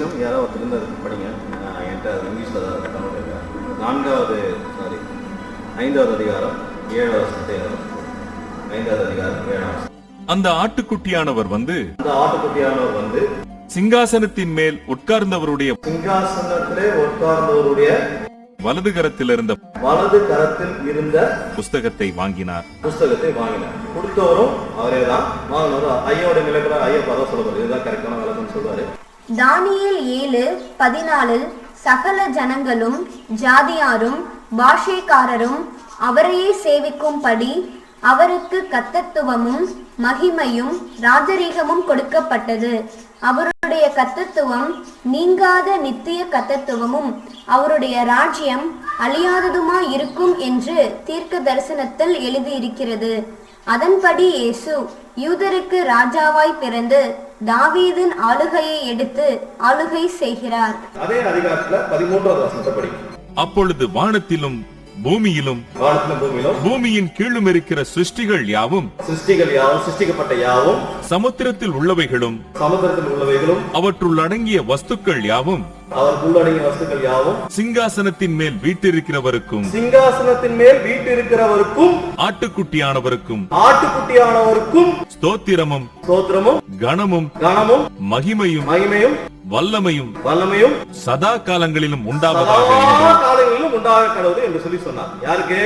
சுவிசேஷம் யாராவது ஒருத்தர் படிங்க. என்கிட்ட இங்கிலீஷில் தான் தமிழ் இருக்கேன். 5வது அதிகாரம் 7வது வசனத்தை 5வது அதிகாரம் 7வது. அந்த ஆட்டுக்குட்டியானவர் வந்து சிங்காசனத்தின் மேல் உட்கார்ந்தவருடைய வலது கரத்தில் இருந்த புஸ்தகத்தை வாங்கினார். கொடுத்தவரும் அவரே தான். ஐயோட நிலைக்குற ஐயா பதம் சொல்லுவார். இதுதான் கரெக்டான விளக்கம் சொல்வாரு. தானியேல் 7:14 சகல ஜனங்களும் ஜாதியாரும் பாஷைக்காரரும் அவரையே சேவிக்கும்படி அவருக்கு கர்த்தத்துவமும் மகிமையும் ராஜரீகமும் கொடுக்கப்பட்டது. அவருடைய கர்த்தத்துவம் நீங்காத நித்திய கர்த்தத்துவமும் அவருடைய ராஜ்யம் அழியாததுமாய் இருக்கும் என்று தீர்க்க தரிசனத்தில் எழுதியிருக்கிறது. அதன்படி இயேசு யூதருக்கு ராஜாவாய் பிறந்து தாவீதின் ஆளுகையை எடுத்து ஆளுகை செய்கிறார். அதே அதிகாரத்துல 13வது வசனத்தை படி. அப்பொழுது வானத்திலும் பூமியிலும் பூமியின் கீழும் இருக்கிற சிருஷ்டிகள் யாவும் சிருஷ்டிக்கப்பட்ட யாவும் சமுத்திரத்தில் உள்ளவைகளும் அவற்றுள் அடங்கிய வஸ்துக்கள் யாவும் சிங்காசனத்தின் மேல் வீட்டிருக்கிறவருக்கும் ஆட்டுக்குட்டியானவருக்கும் ஸ்தோத்திரமும் கனமும் மகிமையும் வல்லமையும் சதா காலங்களிலும் உண்டாவதாக என்று சொல்லி சொன்னார். யாருக்கு?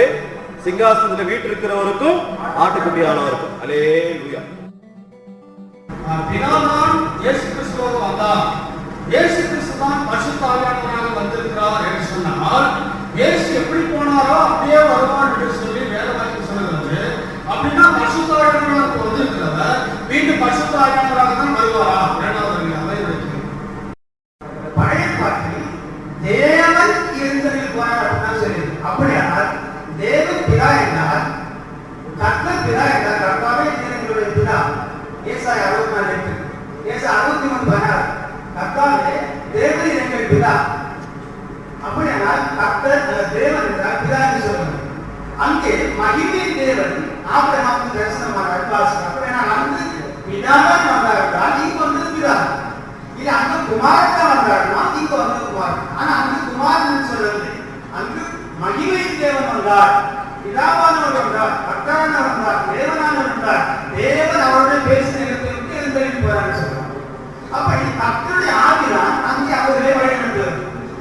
சிங்காசனத்தில் வீட்டிருக்கிறவருக்கும் ஆட்டுக்குட்டியானவருக்கும். அல்லேலூயா. பிதாதான் இயேசு கிறிஸ்துவாக வந்தார். இயேசு கிறிஸ்து தான் பரிசுத்த ஆவியானவராக வந்திருக்கிறார் என்று சொன்னால், இயேசு எப்படி போனாரோ அப்படியே வருவார் என்று சொல்லி வேதவாக்கியம் சொல்கிறது. அப்படின்னா பரிசுத்த ஆவியானவராக வந்திருக்கிறவர் மீண்டும் பரிசுத்த ஆவியானவராக தான் வருவாரா? பழைய பாட்டில் தேவன் இருந்ததில் போனார் சொல்லி, அப்படியானால் தேவன் பிதா என்றால் கர்த்தர் பிதா என்றால் கர்த்தாவே எங்களுடைய பிதா. ஏசாயா 64:8, ஏசாயா 63:16 கர்த்தாவே தேவன் எங்கள் பிதா. அப்படியானால் கர்த்தர் தேவன் என்றால் பிதா என்று சொல்லுங்கள். அங்கே மகிமை தேவன் ஆபிரகாமுக்கு தரிசனமானார். அப்படியானால் அங்கு பிதாதான் வந்தார் என்றால் இங்கு வந்தது பிதா. இது அங்க குமாரன் வந்தாருன்னா இங்க வந்து குமாரன். ஆனா அங்கு குமாரன் சொல்லவில்லை. அங்கு மகிமை தேவன் வந்தார், பிதாவானவர் வந்தார், கர்த்தரானவர் வந்தார், தேவனானவர் வந்தார். தேவன் அவருடைய பேசின இடத்திற்கு எழுந்தருளி போறான்னு சொல்றாங்க. அப்படி கர்த்தருடைய ஆவிதான் அங்கே அவர்களே வழிநடத்துவது.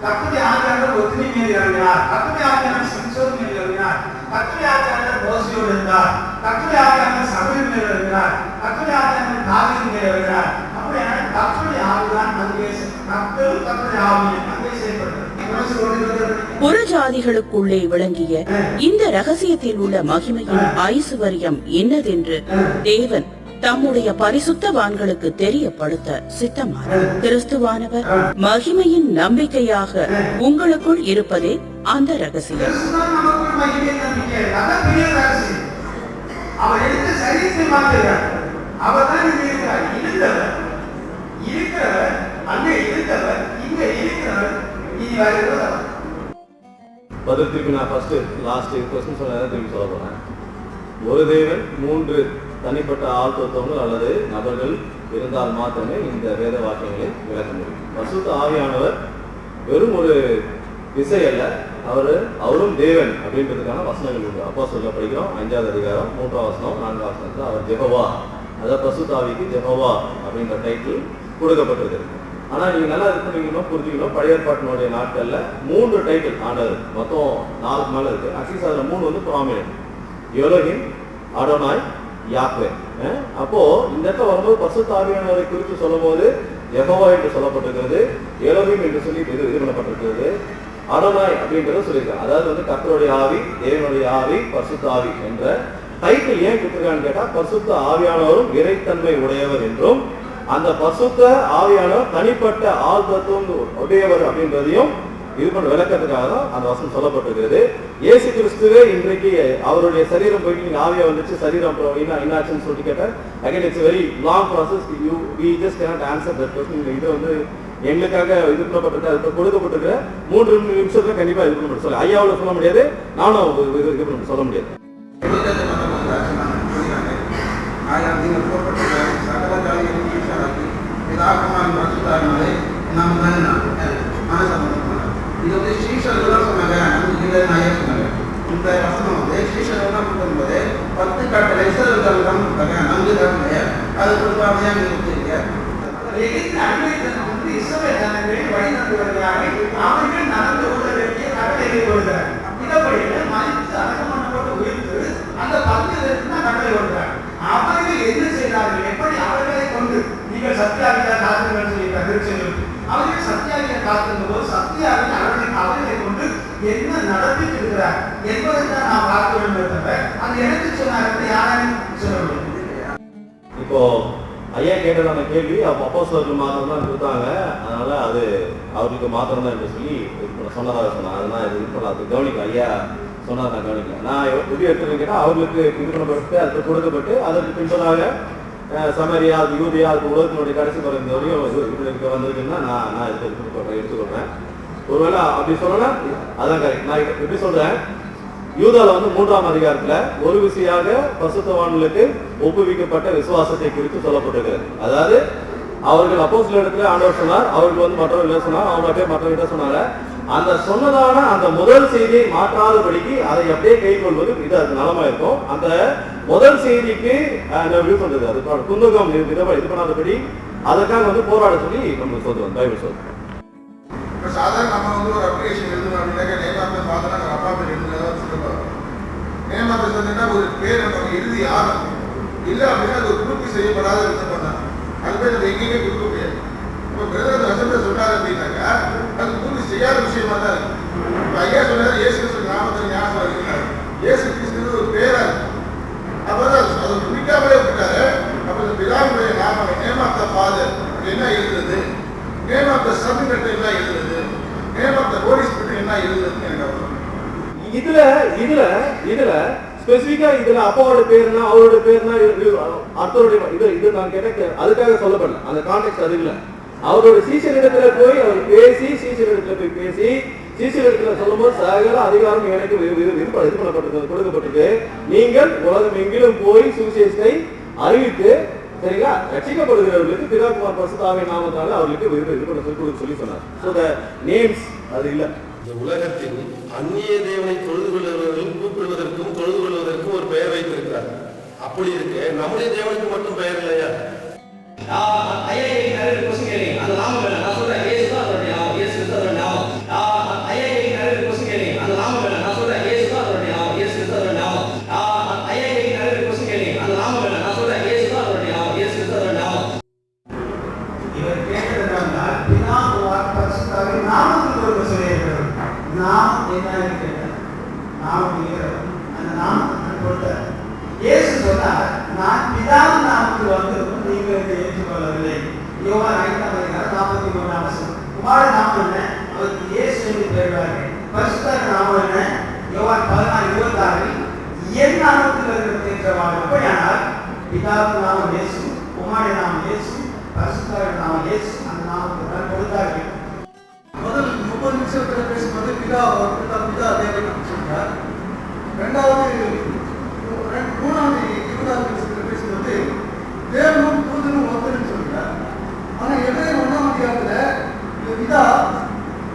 கர்த்தருடைய ஆவியானவர் ஒத்துமை மீது இறங்கினார், கர்த்தருடைய ஆவியானவர் சிம்சோன் மீது இறங்கினார், கர்த்தருடைய ஆவியானவர் மோசேயோடு இருந்தார், கர்த்தருடைய ஆவியானவர் சமூவேல் மீது இறங்கினார், கர்த்தருடைய ஆவியானவர் தாவீது மீது இறங்கினார். புறஜாதிகளுக்குள்ளே விளங்கிய இந்த ரகசியத்தில் உள்ள மகிமையின் ஐசுவரியம் என்னதென்று தேவன் தம்முடைய பரிசுத்தவான்களுக்கு தெரியப்படுத்த சித்தமானார். கிறிஸ்துவானவர் மகிமையின் நம்பிக்கையாக உங்களுக்குள் இருப்பதே அந்த ரகசியம். பதிலுக்கு நான் லாஸ்ட் கொஸ்டின் திருப்பி சொல்ல போறேன். ஒரு தேவன் 3 தனிப்பட்ட ஆள்தத்துவங்கள் அல்லது நபர்கள் இருந்தால் மாத்திரமே இந்த வேத வாக்கியங்களை விளக்க முடியும். பரிசுத்த ஆவியானவர் வெறும் ஒரு திசை அல்ல, அவரும் தேவன் அப்படின்றதுக்கான வசனங்கள் உண்டு. அப்போஸ்தலர் படிக்கிறோம் 5வது அதிகாரம் 3வது வசனம் 4வது வசனத்துல அவர் ஜெகோவா, அதாவது பரிசுத்த ஆவிக்கு ஜெகோவா அப்படின்ற டைட்டில் கொடுக்கப்பட்டது. ஆனா நீங்க நல்லா இருக்கணும், புரிஞ்சுக்கணும். பழைய ஏற்பாட்டினுடைய நாட்கள்ல 3 டைட்டில் ஆண்டவர் மொத்தம் 4 மேல இருக்கு. அட்லீஸ்ட் அதுல 3 வந்து ப்ராமினன்ட். Elohim, Adonai, யாக்வே. அப்போ இந்த இடத்துல வரும்போது பரிசுத்த ஆவியானவரை குறித்து சொல்லும் போது யெகோவா என்று சொல்லப்பட்டிருக்கிறது, எலோஹிம் என்று சொல்லி இது பண்ணப்பட்டிருக்கிறது, அடோனாய் அப்படின்றத சொல்லியிருக்காங்க. அதாவது வந்து கர்த்தருடைய ஆவி, தேவனுடைய ஆவி, பரிசுத்த ஆவி என்ற டைட்டில் ஏன் கொடுத்திருக்கான்னு கேட்டா, பரிசுத்த ஆவியானவரும் இறைத்தன்மை உடையவர் என்றும் அந்த பரிசுத்த ஆவியானவர் தனிப்பட்ட ஆள் தத்துவம் உடையவர் அப்படின்றதையும் இது பண்ண விளக்கத்துக்காக தான் அந்த வசனம் சொல்லப்பட்டிருக்கிறது. இயேசு கிறிஸ்துவே இன்றைக்கு அவருடைய சரீரம் போயிட்டு நீங்க ஆவியா வந்துச்சு, சரீரம் என்னாச்சுன்னு சொல்லிட்டு கேட்டார். Again it's very long process. We just cannot answer that question. இது வந்து எங்களுக்காக இது பண்ணப்பட்டிருக்கு, அது கொடுக்கப்பட்டிருக்கிற 3 நிமிஷத்துல கண்டிப்பா இது பண்ண சொல்ல ஐயாவோட சொல்ல முடியாது, நானும் இது பண்ண சொல்ல முடியாது. நம்ம தானே மனசம்பந்தம் இது வந்து ஸ்ரீசர்லாம் சொன்னாங்க, நமக்கு இல்லை நாயே சொன்னாங்க. இந்த வசனம் வந்து ஸ்ரீசர்லாம் கொடுக்கும்போது 10 கட்டளை இஸ்ரவேலர்கள் தான் கொடுத்தாங்க, நமக்கு தான் இல்லையா? அது கொடுப்பாமையா இல்லையா? அன்பித்தனம் வந்து இஸ்ரவேல் ஜனங்களை வழிநடத்துவதற்காக அவர்கள் நடந்து கொள்ள வேண்டிய கட்டளை கொடுக்கிறார். இதப்படியே மனித அடக்கம் பண்ணப்பட்டு உயிர்த்து அந்த 10 பேருக்கு தான் கட்டளை கொடுக்கிறார். அவர்கள் என்ன செய்தார்கள், எப்படி அவர்களை கொண்டு நீங்கள் சத்தியாகிய காத்துங்கள் சொல்லி திருச்செல்லும் அவர்கள் சத்தியாகிய காத்திருந்த போது சத்தியாகி அவர்களை கொண்டு என்ன நடத்திட்டு இருக்கிறார் என்பதைத்தான் நாம் பார்க்க வேண்டும். தவிர அது எனக்கு சொன்னார்கள் யாரும் சொல்ல முடியும். இப்போ ஐயா கேட்டதான கேள்வி அப்போஸ்தலர்கள் மாத்திரம் தான் கொடுத்தாங்க, அதனால அது அவருக்கு மாத்திரம் தான் என்று சொல்லி சொன்னதாக சொன்னாங்க. அதனால இது இப்போ அது கவனிக்கல, ஐயா சொன்னதை நான் கவனிக்கல. நான் எப்படி எடுத்துன்னு கேட்டால் அவர்களுக்கு இது பண்ணப்பட்டு அது கொடுக்கப்பட்டு அதற்கு பின்பதாக சமரியா, அது யூதியா, அது உலகத்தினுடைய கடைசி பிறந்த வரையும் இவர்களுக்கு வந்திருக்குன்னா நான் எடுத்துக்கொள்றேன். ஒருவேளை அப்படி சொல்லலாம், அதான் கரெக்ட். நான் எப்படி சொல்றேன், யூதால வந்து 3ஆம் அதிகாரத்துல ஒரு விசையாக பரிசுத்தவான்களுக்கு ஒப்புவிக்கப்பட்ட விசுவாசத்தை குறித்து சொல்லப்பட்டிருக்கிறது. அதாவது அவர்கள் அப்போஸ்தலரிடத்துல ஆண்டவர் சொன்னார், அவர்கள் வந்து மற்றவர்கள் சொன்னார், அவங்க மற்றவர்கிட்ட சொன்னாங்க. அந்த சொன்னதான அந்த முதல் செய்தியை மாற்றாதபடிக்கு அதை அப்படியே கை கொள்வது இது அது நலமா இருக்கும். அந்த முதல் செய்திக்கு சொல்றது அது குந்தகம் இது பண்ணாதபடி அதற்காக வந்து போராட சொல்லி நம்ம சொல்றோம், பைபிள் சொல்றோம். சாதாரண நம்ம வந்து ஒரு அப்ளிகேஷன் எழுதணும் அப்படின்னாக்க நேமாப்பேர் பார்த்தோன்னா நம்ம அப்பா பேர் எழுதுனதான் சொல்லுவாங்க. நேமாப்பேர் சொன்னீங்கன்னா ஒரு பேர் நம்ம எழுதி ஆகணும், இல்லை அப்படின்னா அது ஒரு பூர்த்தி செய்யப்படாத விண்ணப்பம் தான். அது பேர் நம்ம எங்கேயுமே கொடுக்க முடியாது. இப்போ பிரதர் வசனத்தை சொன்னார் அப்படின்னாக்கா அது பூர்த்தி செய்யாத விஷயமா தான் இருக்கு. இப்போ ஐயா சொன்னார் இயேசு கிறிஸ்து நாமத்தில் ஞாபகம் இருக்கிறார். இயேசு கிறிஸ்து ஒரு பேரா இருக்கு. அப்பதான் அதை குறிக்காமலே விட்டாரு. அப்போ இந்த பிதாவுடைய நாம நேம் ஆஃப் த ஃபாதர் என்ன எழுதுறது, நேம் ஆஃப் த சன் என்ன எழுதுறது, name of the Holy Spirit என்ன எழுதுறதுன்னு எனக்கு இதுல ஸ்பெசிபிக்கா இதுல அப்பாவோட பேருனா அவரோட பேருனா அர்த்தருடைய இது நான் கேட்ட அதுக்காக சொல்லப்படல, அந்த கான்டெக்ட் அது இல்ல. அவரோட சீசரிடத்துல போய் அவர் பேசி சீசரிடத்துல சொல்லும் போது சகல அதிகாரம் எனக்கு இது பண்ணப்பட்டிருக்கு, கொடுக்கப்பட்டிருக்கு. நீங்கள் உலகம் எங்கிலும் போய் சுவிசேஷத்தை அறிவித்து, சரிங்களா, ரட்சிக்கப்படுகிறவர்களுக்கு பிதாகுமார் பரிசுத்த ஆவியின் நாமத்தால அவர்களுக்கு இது பண்ண சொல்லி சொன்னார். சோ தி நேம்ஸ் அது இல்ல. இந்த உலகத்தில் அந்நிய தேவனை தொழுது கொள்வதற்கும் கூப்பிடுவதற்கும் தொழுது கொள்வதற்கும் ஒரு பெயர் வைத்திருக்கிறார். அப்படி இருக்கு, நம்முடைய தேவனுக்கு மட்டும் பெயர் இல்லையா? முதல் 30 நிமிஷத்துல பேசும்போது பிதா தேவன் சொல்றார். ரெண்டாவது 3வது 20வது நிமிஷத்துல பேசும்போது தேவனும் தூதனும் ஒருத்தர்னு சொல்றார். ஆனா எவ்வளவு 1ஆம் அதிகாரத்துல பிதா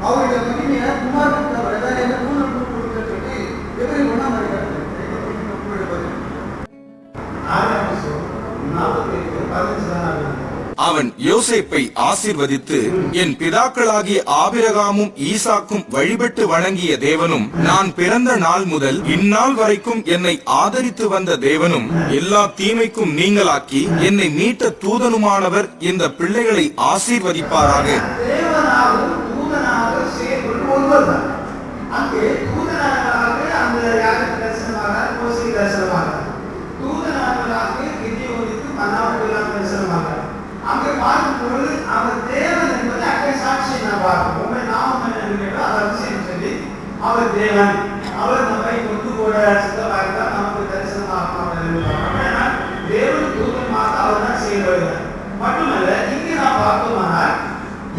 அவருடைய மகிமையை குமாரனுக்கு அவர் ஏதாவது தூதனுக்கு கொடுக்க சொல்லி எவ்வளவு 1ஆம் அதிகாரத்துல அவன் யோசேப்பை ஆசீர்வதித்து, என் பிதாக்களாகிய ஆபிரகாமும் ஈசாக்கும் வழிபட்டு வணங்கிய தேவனும், நான் பிறந்த நாள் முதல் இந்நாள் வரைக்கும் என்னை ஆதரித்து வந்த தேவனும், எல்லா தீமைக்கும் நீங்களாக்கி என்னை மீட்ட தூதனுமானவர் இந்த பிள்ளைகளை ஆசீர்வதிப்பாராக. அங்கே பார்க்கும்போது அவர் தேவன் என்பது அங்கே சாட்சி நான் பார்ப்போம். உண்மை நாமம் என்ன கேட்டால் அதை விஷயம் சொல்லி அவர் தேவன், அவர் நம்மை கொண்டு கூட சித்தமாக இருந்தால் நமக்கு தரிசனமாக தேவன் தூதமாக அவர் தான் செய்து வருகிறார். மட்டுமல்ல, இங்கே நான் பார்த்தோம்னால்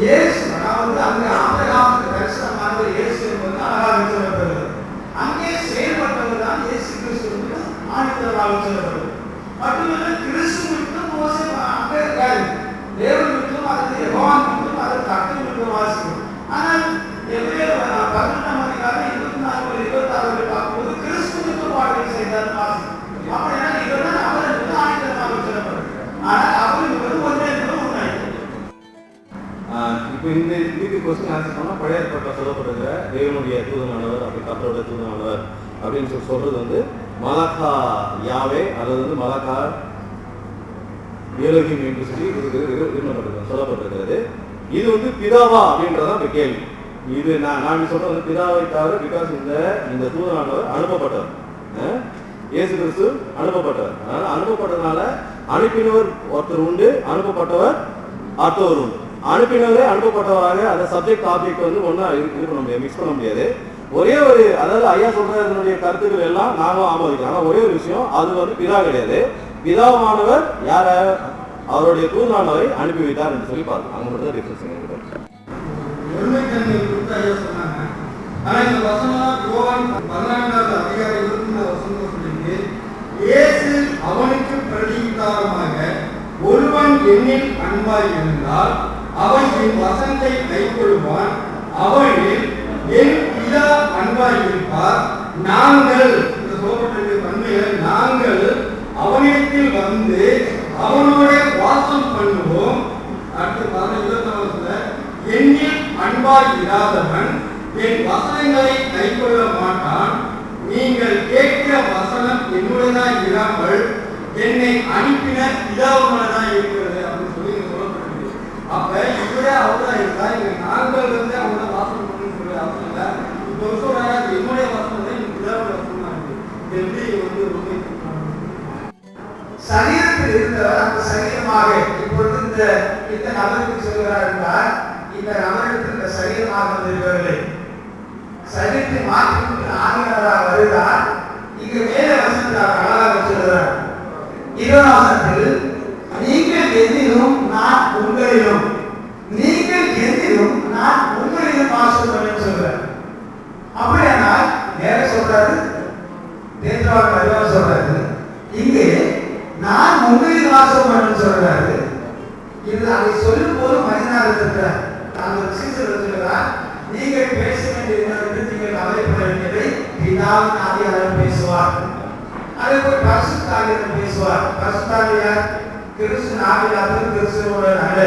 இயேசு, அதாவது அங்கே ஆபிரகாமுக்கு தரிசனமாக இயேசு என்பது அழகாக சொல்லப்படுகிறது. அங்கே செயல்பட்டவர் தான் இயேசு கிறிஸ்து ஆணித்தரமாக சொல்லப்படுகிறது. மட்டுமல்ல, கிறிஸ்து அங்கே இருக்காரு, தேவன் விட்டும் அது யெகோவா விட்டும் அது கர்த்தர் இப்போ இந்த இதுக்கு கொஸ்டின் ஆன்சர் பண்ணால் பழைய ஏற்பாட்டில் சொல்லப்படுகிற தேவனுடைய தூதனானவர் அப்படி கர்த்தருடைய தூதனானவர் அப்படின்னு சொல்றது வந்து மலாக்கா யாவே அல்லது வந்து மலாக்கா ஏலோகிம் என்று சொல்லி சொல்லப்பட்டிருக்கிறது. இது வந்து பிதாவா அப்படின்றதான் இப்ப கேள்வி. இது நான் சொல்றது வந்து பிதாவை தவிர, பிகாஸ் இந்த தூதனானவர் அனுப்பப்பட்டவர், இயேசு கிறிஸ்து அனுப்பப்பட்டவர். அதனால அனுப்பப்பட்டதுனால அனுப்பினவர் ஒருத்தர் உண்டு, அனுப்பப்பட்டவர் அடுத்தவர் உண்டு. அனுப்பினவரே அனுப்பப்பட்டவராக அந்த சப்ஜெக்ட் ஆப்ஜெக்ட் வந்து ஒன்னா இது பண்ண முடியாது, மிக்ஸ் பண்ண முடியாது. ஒரே ஒரு, அதாவது ஐயா சொல்றதனுடைய கருத்துக்கள் எல்லாம் நாங்களும் ஆமோதிக்கலாம். ஆனா ஒரே ஒரு விஷயம், அது வந்து பிதா கிடையாது. பிதாவானவர் யார, அவருடைய தூதனானவரை அனுப்பி வைத்தார் என்று சொல்லி பார்க்கலாம். அங்க மட்டும் தான் டிஃபரன்ஸ். ஒருமைத்தன்மை குறித்து ஐயா சொன்னாங்க. ஆனா இந்த வசனம் யோவான் 14வது அதிகாரம் 20வது வசனம் சொல்லிட்டு, இயேசு அவனுக்கு பிரதியுத்தரமாக, ஒருவன் என்னில் அன்பாய் இருந்தால் அவன் என் வசனத்தை கைக்கொள்வான், அவனில் என் பிதா அன்பாய் இருப்பார், நாங்கள் இந்த சொல்லப்பட்டிருக்கிற தன்மைகள் நாங்கள் அவனிடத்தில் வந்து அவனோட வாசம் பண்ணுவோம். அடுத்து 14வது என்னில் அன்பாய் இராதவன் என் வசனங்களை கைக்கொள்ள மாட்டான், நீங்கள் கேட்கிற வசனம் என்னுடையதான் இராமல் என்னை அனுப்பின பிதாவுடையதான் இருக்கிறது அப்படின்னு சொல்லி சொல்லப்பட்டிருக்கு. அப்ப இவரே அவர்தான் இருக்கா, நாங்கள் வந்து அவங்கள வாசனம் பண்ணணும்னு சொல்லி அவசியம் இல்லை. இப்போ சொல்ற என்னுடைய வசனம் தான் என் பிதாவுடைய வசனமா இருக்கு. எப்படி வந்து சரீரத்தில் இருந்தவர் அந்த சரீரமாக இப்பொழுது இந்த நபருக்கு சொல்கிறார் என்றால், இந்த நபருக்கு இந்த சரீரமாக வந்திருக்கவில்லை, சரீரத்தை மாற்றி ஆகியவராக வருகிறார். இங்கு வேத வசனத்தில் அழகாக சொல்கிறார், 20 நீங்கள் எதிலும் நான் உங்களிலும், நீங்கள் எதிலும் நான் உங்களிலும் வாசம் பண்ண சொல்றார். அப்படியானால் நேர சொல்றாரு, தேர்தல் அறிவாக சொல்றாரு, இங்கே நான் உங்களில் வாசம் பண்ண சொல்றாரு. இது அதை சொல்லும் போது மனிதனாக இருக்கிறார். நான் ஒரு சீசர் சொல்கிறார், நீங்கள் பேச வேண்டியது நீங்கள் கவலைப்பட வேண்டியதை பிதாவின் ஆவியானவர் பேசுவார். அதே போல் பரிசுத்த ஆவியானவர் பேசுவார். பரிசுத்த ஆவியார் கிறிஸ்துவின் ஆவியானவர் கிறிஸ்துவோட அல்ல,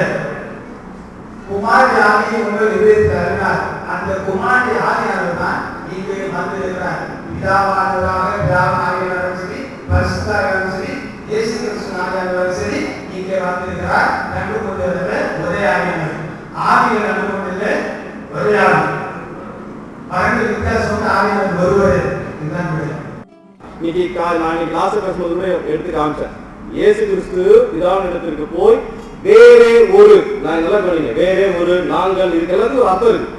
குமாரனுடைய ஆவியை உங்கள் இதயத்தில் அருளினார். அந்த குமாரனுடைய ஆவியானவர் தான் இங்கே வந்திருக்கிறார். பிதாவானவராக பிதாவின் ஆவியானவர் சரி, பரிசுத்த ஆவியானவர் சரி, இயேசு கிறிஸ்துவின் ஆவியானவர் சரி இங்கே வந்திருக்கிறார். கண்டு கொண்டிருக்கிற ஒரே ஆவியானவர், ஆவியில் கண்டு கொண்டிருக்கிற ஒரே ஆவி, பரண்டு வித்தியாசம் ஆவியானவர் ஒருவர். இதுதான் இன்னைக்கு நான் கிளாஸ் பேசும்போது எடுத்து காமிச்சேன். இயேசு கிறிஸ்து பிதாவின் இடத்திற்கு போய் வேறே ஒரு, நான் இதெல்லாம் சொன்னீங்க, வேறே ஒரு, நாங்கள், இதுக்கு எல்லாத்துக்கும் ஒரு அர்த்தம் இருக்கு.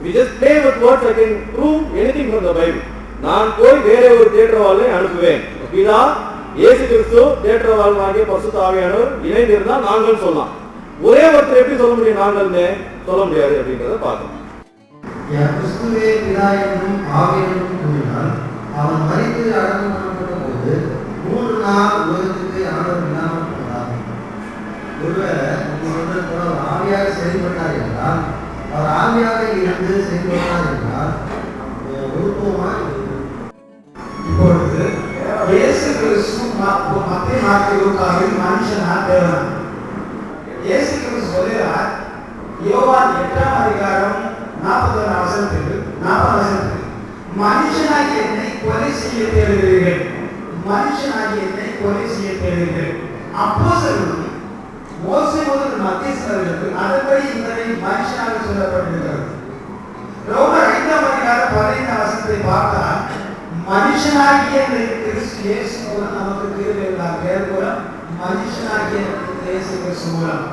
We just play with words, I can prove anything from the Bible. நான் போய் வேறே ஒரு தேற்றவாளை அனுப்புவேன். பிதா இயேசு கிறிஸ்து தேற்றவாளனாகிய பரிசுத்த ஆவியானவர் இணைந்திருந்தால் நாங்கள் சொல்லலாம். ஒரே ஒருத்தர் எப்படி சொல்ல முடியும், நாங்கள்னு சொல்ல முடியாது அப்படின்றத பார்க்கணும். கிறிஸ்துவே பிதா என்றும் ஆவி என்றும் கூறினால், அவன் மரித்து அடக்கம் பண்ணப்பட்ட போது 3 நாள் உலகத்துக்கு ஆண்டவர் இல்லாமல் போனார். ஒருவேளை சொல்றது போல அவர் ஆவியாக செயல்பட்டார் என்றால், அவர் ஆவியாக இருந்து செயல்பட்டார் என்றால் ஒருபோமா. இப்பொழுது இயேசு கிறிஸ்து மத்திய மார்க்கில் மனுஷனா தேவனா? இயேசு கிறிஸ்து சொல்கிறார், யோவான் 8ஆம் அதிகாரம் 41 வசனத்துக்கு மனுஷனாகி என்னை கொலை செய்ய தேடுகிறீர்கள், மனுஷனாகி என்னை கொலை செய்ய தேடுகிறீர்கள். அப்போஸ்தலர்களும் மோசே முதல் மத்தியஸ்தர்களுக்கு அதன்படி இந்த மனுஷனாக சொல்லப்பட்டிருக்கிறது. ரோமர் 5ஆம் அதிகாரம் 15ஆம் வசனத்தை பார்த்தால், மனுஷனாகிய கிறிஸ்து இயேசு மூலம் நமக்கு கிருபை உண்டாக, மூலம் மனுஷனாகிய இயேசு கிறிஸ்து மூலம்.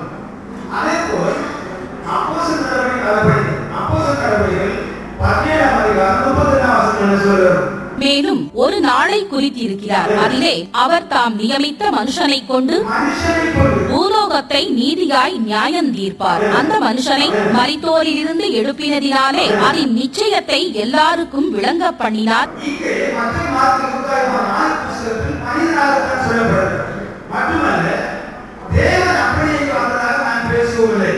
அதே போல் அப்போஸ்தலர் நடவடிக்கைகள் 17ஆம் அதிகாரம் 32ஆம் வசனம் என்ன சொல்றார்? மேலும் ஒரு நாளை குறித்திருக்கிறார், அதிலே அவர் தாம் நியமித்த மனுஷனை கொண்டு பூலோகத்தை நீதியாய் நியாயம் தீர்ப்பார். அந்த மனுஷனை மரித்தோரிலிருந்து எழுப்பினதினாலே அதன் நிச்சயத்தை எல்லாருக்கும் விளங்க பண்ணினார். தேவன் அப்படியே வந்ததாக நான் பேசவில்லை.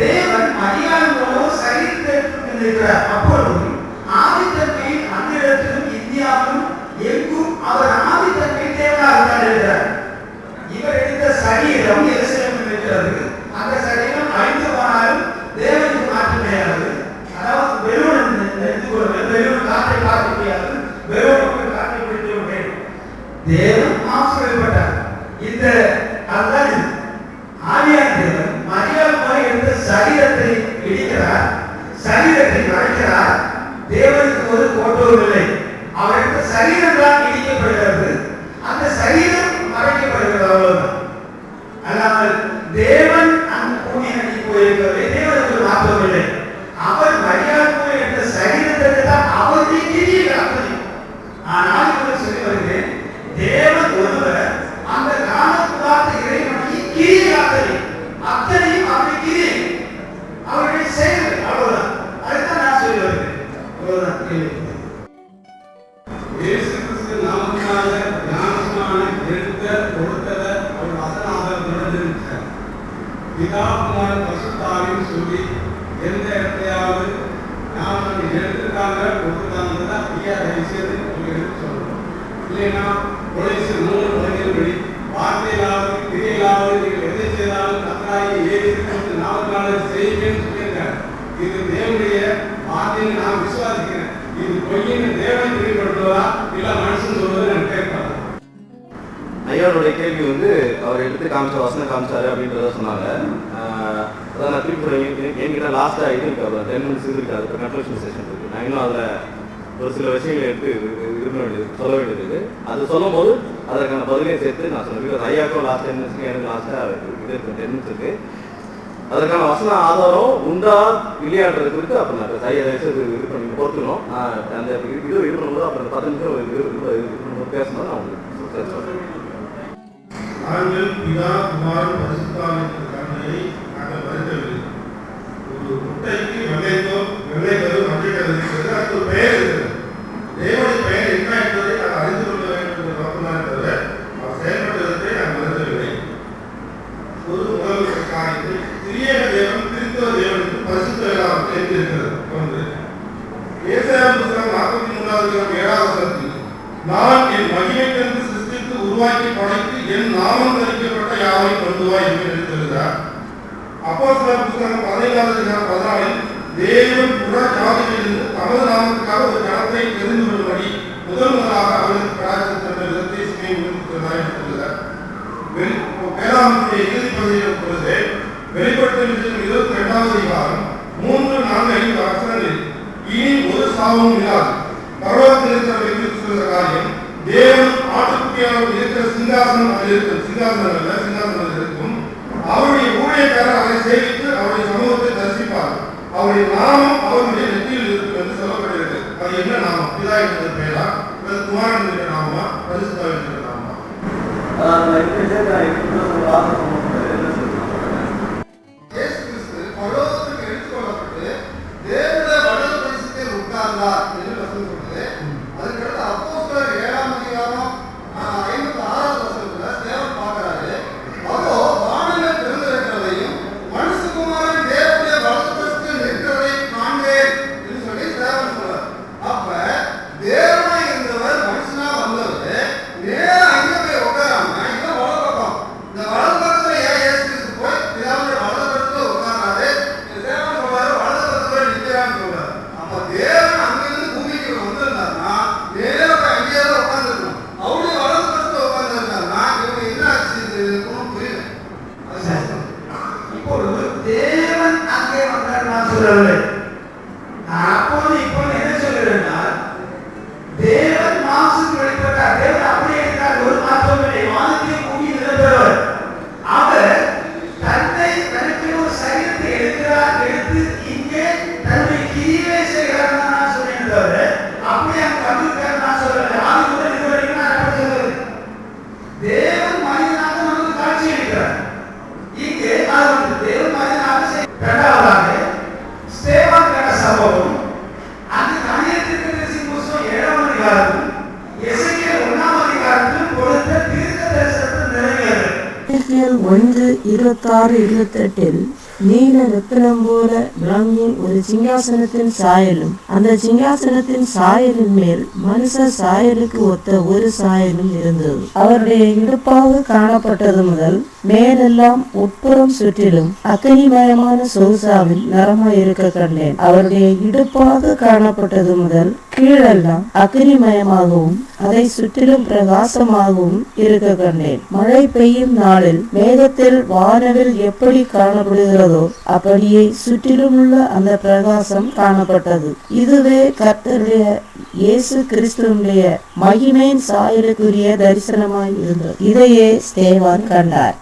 தேவன் மரியாதையோடு சரித்திருக்கிறார். அப்பொழுது ஆதித்தன்மையில் அந்த இடத்திலும் இந்தியாவிலும் எங்கும் அவர் ஆதித்தன்மை தேவனாக இருக்கிறார். இவர் எடுத்த சரீரம் எருசலேமில் இருக்கிறது. அந்த சரீரம் அழிந்து போனாலும் தேவன் ஒரு போட்டோவும் இல்லை. அவருக்கு சரீரம் தான் இடிக்கப்படுகிறது, அந்த சரீரம் மறைக்கப்படுகிறது, அவ்வளவுதான். அல்லாமல் தேவன் அந்த பூமியை அடி போயிருக்கவில்லை, தேவனுக்கு ஒரு மாற்றம் இல்லை. அவர் மரியாள் போய் என்ற சரீரத்திற்கு தான் அவருடைய கிரியை காப்பது. ஆனால் இவர் சொல்லி வருகிறேன், தேவன் ஒருவர் அந்த காணக்கூடாத இறைவனை கிரியை காப்பது, அத்தனையும் அவருடைய கிரியை, அவருடைய செயல், அவ்வளவுதான். அதுதான் நான் சொல்லி வருகிறேன். அவ்வளவுதான். இயேசு கிறிஸ்து நாமத்தினால ஞானஸ்நானம் எடுத்த கொடுத்தத அவர் வசனாதரத்துடன் இருக்கிறார். பிதா குமாரன் பரிசுத்தாவின்னு சொல்லி எந்த இடத்தையாவது ஞானஸ்நானம் எடுத்துருக்காங்க கொடுத்துருக்காங்க ஐயா தயவுசெய்து எடுத்து சொல்லணும். இல்லைன்னா கொலைசு 3 படி வார்த்தையிலாவது கிரியையிலாவது நீங்கள் எதை செய்தாலும் கர்த்தராகிய இயேசு கிறிஸ்து நாமத்தினால செய்வேன்னு சொல்லியிருக்காரு. இது தேவனுடைய வார்த்தையை நான் விசுவாசிக்கிறேன். இது பொய்யின்னு தேவன் வெளிப்படுத்துவதா இல்ல மனுஷன் சொல்வதை நான் கேட்கிறேன். ஐயாவுடைய கேள்வி வந்து அவர் எடுத்து காமிச்ச வசனம் காமிச்சாரு அப்படின்றத சொன்னாங்க. அதான் நான் திருப்பி என்கிட்ட லாஸ்ட்டாக இது இருக்கு, அப்புறம் 10 minutes இருக்கு, அது கன்க்ளூஷன் செஷன் இருக்கு. நான் இன்னும் அதில் ஒரு சில விஷயங்களை எடுத்து இருக்க வேண்டியது சொல்ல வேண்டியது இருக்குது. அது சொல்லும் போது அதற்கான பதிலையும் சேர்த்து நான் சொன்னேன். பிகாஸ் ஐயாவுக்கும் லாஸ்ட் 10 minutes எனக்கு லாஸ்ட்டாக இது இருக்கு, 10 minutes இருக்கு. அதற்கான வசன ஆதாரம் உண்டா இல்லையான்றது குறித்து அப்புறம் நான் ஐயா இது பண்ணி பொறுத்துக்கணும். அந்த இது பண்ணும்போது அப்புறம் 10 நிமிஷம் பேசணும். நான் உங்களுக்கு சொல்றேன். நாங்கள் பிதா குமாரன் பரிசுத்தாவின் கருணையை நாங்கள் மறுக்கவில்லை. ஒரு முட்டைக்கு வெள்ளைக்கரு மஞ்சள் இருக்கிறது, அதுக்கு ஒரு பெயர் இருக்கிறது. தேவனுடைய பெயர் என்ன என்பதை நாங்கள் அறிந்து கொள்ள வேண்டும் என்ற நோக்கமாக தவிர அவர் செயல்பட்டதை நாங்கள் மறுக்கவில்லை. ஒரு முதல் காரியத்தில் திரியேக தேவன் கிறிஸ்தவ தேவனுக்கு பரிசுத்த வேளாண்மை எழுதியிருக்கிறது. ஒன்று ஏசாயா புத்தகம் 43வது 7வது வசனத்தில் நான் என் மகிமைக்கென்று சிருஷ்டித்து உருவாக்கி படைத்து என் நாமம் தரிக்கப்பட்ட யாவை கொண்டு வா என்று எழுதியிருக்கிறார். அப்போஸ்தலர் புத்தகம் 15வது 14 தேவன் புற ஜாதிகளிலிருந்து தமது நாமத்துக்காக ஒரு ஜனத்தை தெரிந்து கொள்ளும்படி முதலாக அவர்களுக்கு பிராயச்சித்த விதத்தை செய்ய சொல்லுகிறார். வேளாண்மையுடைய இறுதி பகுதியில் பொழுது வெளிப்படுத்தல் 22வது அதிகாரம் 3, 4, 5 வசனங்களில் இனி ஒரு சாபமும் இல்லாது பரலோகத்தில் இருக்கிற व्यक्ति சொல்கிற காரியம், தேவன் ஆட்டுக்குட்டியாக இருக்கிற சிங்காசனம் அதில் இருக்கும், சிங்காசனம் இருக்கும். அவருடைய ஊழியக்காரர் அவரை சேவித்து அவருடைய சமூகத்தை தரிசிப்பார். அவருடைய நாமம் அவருடைய நெற்றியில் இருக்கும் என்று சொல்லப்படுகிறது. அது என்ன நாமம்? பிதா என்ற பெயரா, குமாரன் என்ற நாமமா, பரிசுத்த என்ற நாமமா? இயேசு கிறிஸ்து பரலோகத்துக்கு எடுத்துக்கொள்ளப்பட்டு தேவனுடைய வலது பரிசுத்தில் உட்கார்ந்தார் என்று வசனம் சொல்லுது. அதுக்கடுத்து அப்போஸ்தலர் 7ஆம் அதிகாரம் 56வது வசனத்துல தேவன் பார்க்கிறாரு, அதோ வானங்கள் திறந்திருக்கிறதையும் மனுஷகுமாரன் தேவனுடைய வலது பரிசுத்தில் இருக்கிறதை காண்பேன் என்று சொல்லி தேவன் சொல்றார். அப்ப தேவனாய் இருந்தவர் மனுஷனா வந்தவர் நேரா அங்க போய் உட்காராம இந்த வலது பக்கம், இந்த வலது பக்கத்துல ஏன் இயேசு கிறிஸ்து போய் பிதாவுடைய வலது பக்கத்துல உட்கார்றாரு? தேவன் சொல்றாரு வலது பக்கத்துல நிற்கிறான்னு சொல்றாரு. அப்ப தேவன் அங்கிருந்து பூமிக்கு வந்திருந்தாருன்னா நேரா போய் அங்கேயே தான் உட்கார்ந்துருக்கணும். அவருடைய வலது பக்கத்துல உட்கார்ந்துருந்தாருன்னா இவங்க என்ன ஆச்சு இருக்கணும் புரியல. இப்பொழுது தேவன் அங்கே வந்தார் நான் சொல்லவில்லை. நான் அப்போது இப்போது என்ன சொல்கிறேன்னா, தேவன் மாம்சத்தில் வெளிப்பட்டார். தேவன் அப்படியே இருக்கிறார், ஒரு மாற்றம் இல்லை. வானத்தையும் பூமியும் நிரப்புகிறவர். அவர் தன்னை தனக்கு ஒரு சரீரத்தை எடுத்து இங்கே தன்னுடைய கிரியை செய்கிறார் நான் சொன்னேன் தவிர அப்படியே அங்கே வந்திருக்கார் நான் சொல்லவில்லை. ஆதி முதல் இதுவரைக்கும் நான் அப்படி சொல்லவில்லை. தேவன் மனிதனாக நமக்கு காட்சி அளிக்கிறார். இங்கே அது தேவன் மனிதனாக இரண்டாவதாக ஸ்தேவான் கண்ட சம்பவம், அந்த கணியத்திற்கு புஸ்தகம் 7ஆம் அதிகாரத்தில் எசேக்கியேல் 1ஆம் அதிகாரத்தில் கொடுத்த தீர்க்க தரிசனத்தின் நிறைவேறு. 1:26-28 நீல ரத்தினம் போல விளங்கின் ஒரு சிங்காசனத்தின் சாயலும் அந்த சிங்காசனத்தின் சாயலின் மேல் மனுஷ சாயலுக்கு ஒத்த ஒரு சாயலும் இருந்தது. அவருடைய இடுப்பாக காணப்பட்டது முதல் மேலெல்லாம் உட்புறம் சுற்றிலும் அக்கினிமயமான சொகுசாவில் நரமாய் இருக்க கண்டேன். அவருடைய இடுப்பாக காணப்பட்டது முதல் கீழெல்லாம் அக்னிமயமாகவும் அதை சுற்றிலும் பிரகாசமாகவும் இருக்க கண்டேன். மழை பெய்யும் நாளில் மேகத்தில் வானவில் எப்படி காணப்படுகிறதோ அப்படியே சுற்றிலும் உள்ள அந்த பிரகாசம் காணப்பட்டது. இதுவே கர்த்தருடைய இயேசு கிறிஸ்துவினுடைய மகிமையின் சாயலுக்குரிய தரிசனமாய் இருந்தது. இதையே ஸ்தேவான் கண்டார்.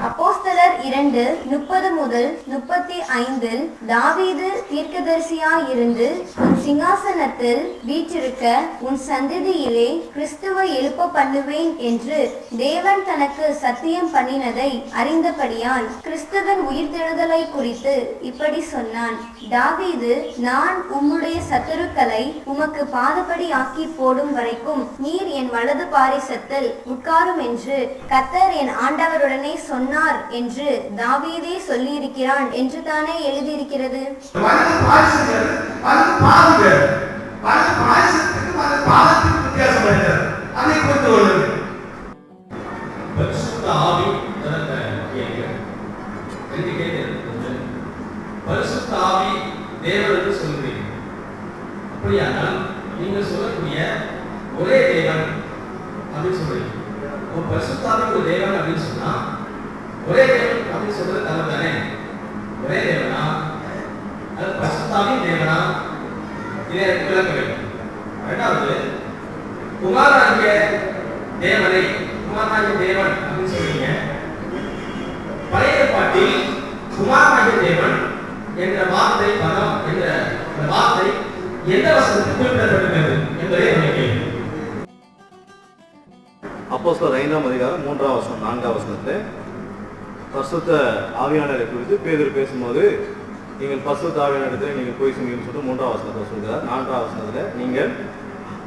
அப்போஸ்தலர் 2:30-35 தாவீது தீர்க்கதரிசியாயிருந்து உன் சிங்காசனத்தில் வீற்றிருக்க உன் சந்ததியிலே கிறிஸ்துவை எழுப்ப பண்ணுவேன் என்று தேவன் தனக்கு சத்தியம் பண்ணினதை அறிந்தபடியால் கிறிஸ்துவின் உயிர்த்தெழுதலை குறித்து இப்படி சொன்னான். தாவீது, நான் உம்முடைய சத்துருக்களை உமக்கு பாதபடி ஆக்கி போடும் வரைக்கும் நீர் என் வலது பாரிசத்தில் உட்காரும் என்று கர்த்தர் என் ஆண்டவருடனே சொன்னார் என்று தாவீதே சொல்லியிருக்கிறான் என்று தானே எழுதியிருக்கிறது. அப்படியானால் நீங்க சொல்லக்கூடிய ஒரே தேவன் அப்படின்னு சொல்றீங்க. பரிசுத்த ஆவி ஒரு தேவன் அப்படின்னு சொன்னா ஒரே தேவன் அப்படின்னு சொல்றது தவறு தானே? ஒரே தேவனா அது பரிசுத்த ஆவி தேவனா? இதை விளக்க வேண்டும். இரண்டாவது, குமாரனாகிய தேவனை குமாரனாகிய தேவன் அப்படின்னு சொல்றீங்க. பழைய ஏற்பாட்டில் குமாரனாகிய தேவன் என்ற வார்த்தை பதம் என்ற வார்த்தை எந்த வசனத்தில் குறிப்பிடப்பட்டிருக்கிறது என்பதை கேள்வி. அப்போஸ்தலர் 5:3 பரிசுத்த ஆவியானவரை குறித்து பேதுரு பேசும்போது நீங்கள் பரிசுத்த ஆவியானவரிடத்தில் நீங்கள் போய் சொன்னீங்கன்னு சொல்லிட்டு 3ஆம் வசனத்தை சொல்கிறார். 4ஆம் வசனத்தில் நீங்கள்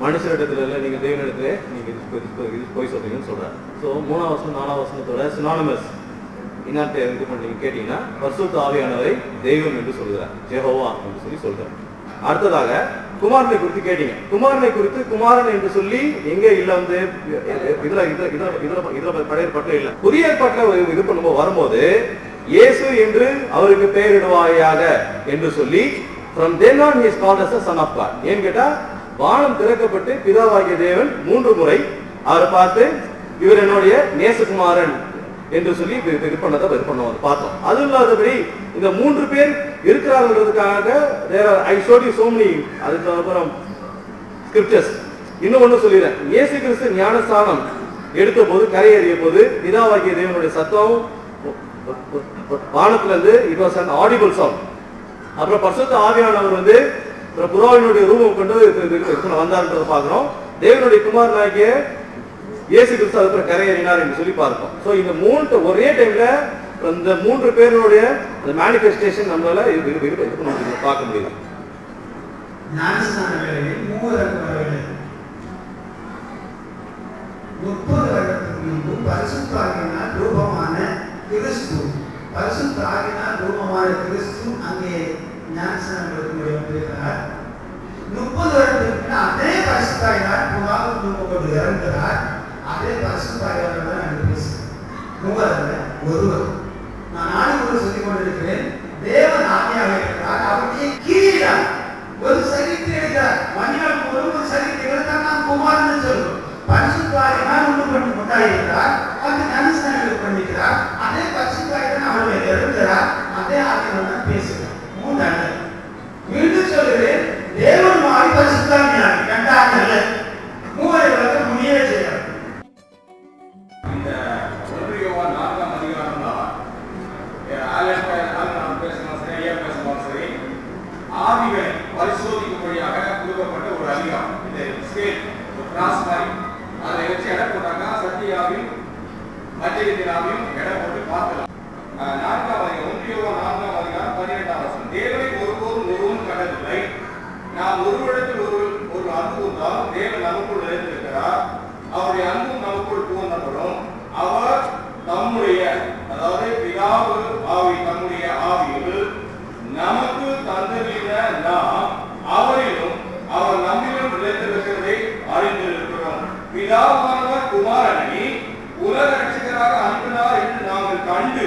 மனுஷரிடத்துல இல்லை, நீங்கள் தேவனிடத்துல நீங்கள் போய் சொல்றீங்கன்னு சொல்றாரு. ஸோ 3ஆம் வசனம் 4ஆம் வசனத்தோட சினானிமஸ் இன்னார்ட்ட இது பண்ணி கேட்டீங்கன்னா பரிசுத்த ஆவியானவரை தெய்வம் என்று சொல்கிறார், ஜெகோவா என்று சொல்லி சொல்றார். அடுத்ததாக குமாரனை குறித்து கேட்டீங்க. குமாரனை குறித்து குமாரன் என்று சொல்லி எங்க இல்ல வந்து இதுல பழைய ஏற்பாட்டுல இல்ல, புதிய ஏற்பாட்டுல இது பண்ணும்போது வரும்போது இயேசு என்று அவருக்கு பெயரிடுவாயாக என்று சொல்லி from then on he is called as a son of God. ஏன் கேட்டா வானம் திறக்கப்பட்டு பிதாவாகிய தேவன் 3 முறை அவரை பார்த்து இவர் என்னுடைய நேசகுமாரன் என்று சொல்லி இது பண்ணுவோம் பார்த்தோம். அது இல்லாதபடி இந்த 3 பேர் இருக்கிறார்கள்ன்றதுக்காக I showed you so many அதுக்கு அப்புறம் ஸ்கிரிப்சர்ஸ். இன்னும் ஒண்ணு சொல்லிடுறேன். இயேசு கிறிஸ்து ஞானஸ்தானம் எடுத்த போது கரையேறிய போது பிதாவாகிய தேவனுடைய சத்தம் வானத்துல இருந்து it was an audible sound. அப்புறம் பரிசுத்த ஆவியானவர் வந்து புறாவினுடைய ரூபம் கொண்டு வந்தார்ன்றதை பார்க்கிறோம். தேவனுடைய குமாரனாகிய இயேசு கிறிஸ்து அதுக்கப்புறம் கரையேறினார் என்று சொல்லி பார்ப்போம். ஸோ இந்த 3 ஒரே டைம்ல இந்த 3 பேருடைய அந்த மேனிஃபெஸ்டேஷன் நம்மளால பார்க்க முடியுது. ஞானஸ்நான வேளையில் 30 வருடத்துக்கு முன்பு பரிசுத்த ஆவியினால் ரூபமான கிறிஸ்து, பரிசுத்த ஆவியினால் ரூபமான கிறிஸ்து அங்கே ஞானஸ்நானம் வந்திருக்கிறார். 30 வருடத்துக்கு அதே பரிசுத்த ஆவியினால் புறாக ரூபம் கொண்டு இறங்குகிறார். அதே பரிசுத்த ஆவியானவர் தான் அங்கே பேசுகிறார். 3 ஒருவர். நான் நாடு சொல்லிக் கொண்டிருக்கிறேன். தேவன் ஆவியாக இருக்கிறார். அவருடைய கீழார் ஒரு சரித்திரம் எழுதார். மனிதன் ஒரு சரித்திரம் எழுதார். நான் குமாரன் சொல்றோம். பரிசுத்த ஆவியினால் உண்டாயிருக்கிறார். அந்த ஞானஸ்நானம் பண்ணிக்கிறார். அதே பரிசுத்த ஆவியினால் அவர் எழுதுகிறார். அதே ஆவியானவர் தான் பேசுகிறார். 3 மீண்டும் சொல்கிறேன். தேவன் ஆவி பரிசுத்த ஆவியானவர் 2 அல்ல. 3 முடியவே செய்யறார். இந்த 1 யோவான் 4ஆம் அதிகாரம் தான் ஆவிகளை பரிசோதிக்கும்படியாக கொடுக்கப்பட்ட ஒரு அதிகாரம். இந்த ஸ்கேல் ஒரு கிராஸ் மாதிரி அதை வச்சு எடை போட்டாங்க. சத்தியாவையும் மத்தியத்தினாவையும் எடை போட்டு பார்க்கலாம். 4ஆம் அதிகாரம் 1 யோவான் 4ஆம் அதிகாரம் 18ஆம் வசனம். தேவனை ஒருபோதும் ஒருவன் கண்டதில்லை. நாம் ஒருவரிடத்தில் ஒரு அவருடைய அன்பும் நமக்குள் பூர்ணப்படும். அவர் தம்முடைய, அதாவது பிதாவு ஆவி, தம்முடைய ஆவியில் நமக்கு தந்ததின நாம் அவரிலும் அவர் நம்மிலும் நிலைத்திருக்கிறதை அறிந்திருக்கிறோம். பிதாவானவர் குமாரனை உலக ரட்சகராக அனுப்பினார் என்று நாங்கள் கண்டு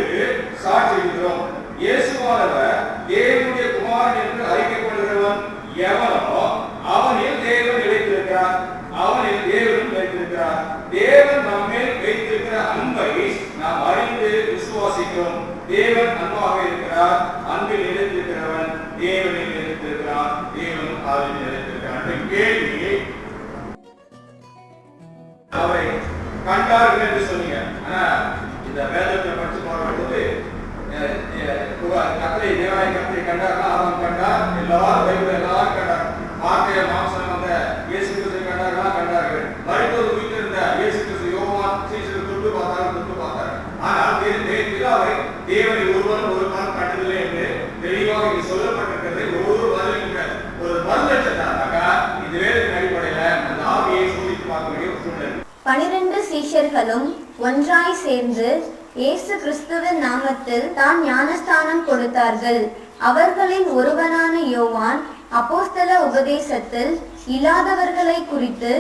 சாட்சிக்கிறோம். இயேசுவானவர் தேவனுடைய குமாரன் என்று அறிக்கை கொள்கிறவன் எவனோ அவனில் தேவன் நிலைத்திருக்கிறார், அவனில் தேவனும் நிலைத்திருக்கிறார். தேவன் நம்மேல் வைத்திருக்கிற அன்பை நாம் அறிந்து விசுவாசிக்கிறோம். தேவன் அன்பாக இருக்கிறார், அன்பில் நிலைத்திருக்கிறவன் தேவனில் நிலைத்திருக்கிறான், தேவனும் ஆவியில் நிலைத்திருக்கிறான். கேள்வி, அவரை கண்டார்கள் என்று சொன்னீங்க. ஆனா இந்த வேதத்தை படிச்சு பார்க்கும்போது கத்தரை தேவனாய் கத்தரை கண்டார்னா அவன் கண்டார், எல்லாரும் பைபிள் எல்லாரும் கண்டார். மார்க்கே மாம்சம் வந்த இயேசு கிறிஸ்துவை கண்டார்களா? கண்டார்கள். மரித்தோர் உயிர்த்தெழுந்த இயேசு கிறிஸ்து யோவான் சீஷர்கள் தொட்டு பார்த்தார். ஆனால் பிதாவை தேவனை ஒருவன் ஒரு காலம் கண்டதில்லை என்று தெளிவாக இங்கு சொல்லப்பட்டிருக்கிறது. ஒரு பதில் லட்சத்தாக்கா இந்த வேதத்தின் அடிப்படையில அந்த ஆவியை சோதித்து பார்க்க வேண்டிய ஒரு சூழ்நிலை. 12 சீஷர்களும் ஒன்றாய் சேர்ந்து இயேசு கிறிஸ்துவின் நாமத்தில் தான் ஞானஸ்தானம் கொடுத்தார்கள். அவர்களின் ஒருவனான யோவான் அப்போஸ்தல உபதேசத்தில் இல்லாதவர்களை குறித்து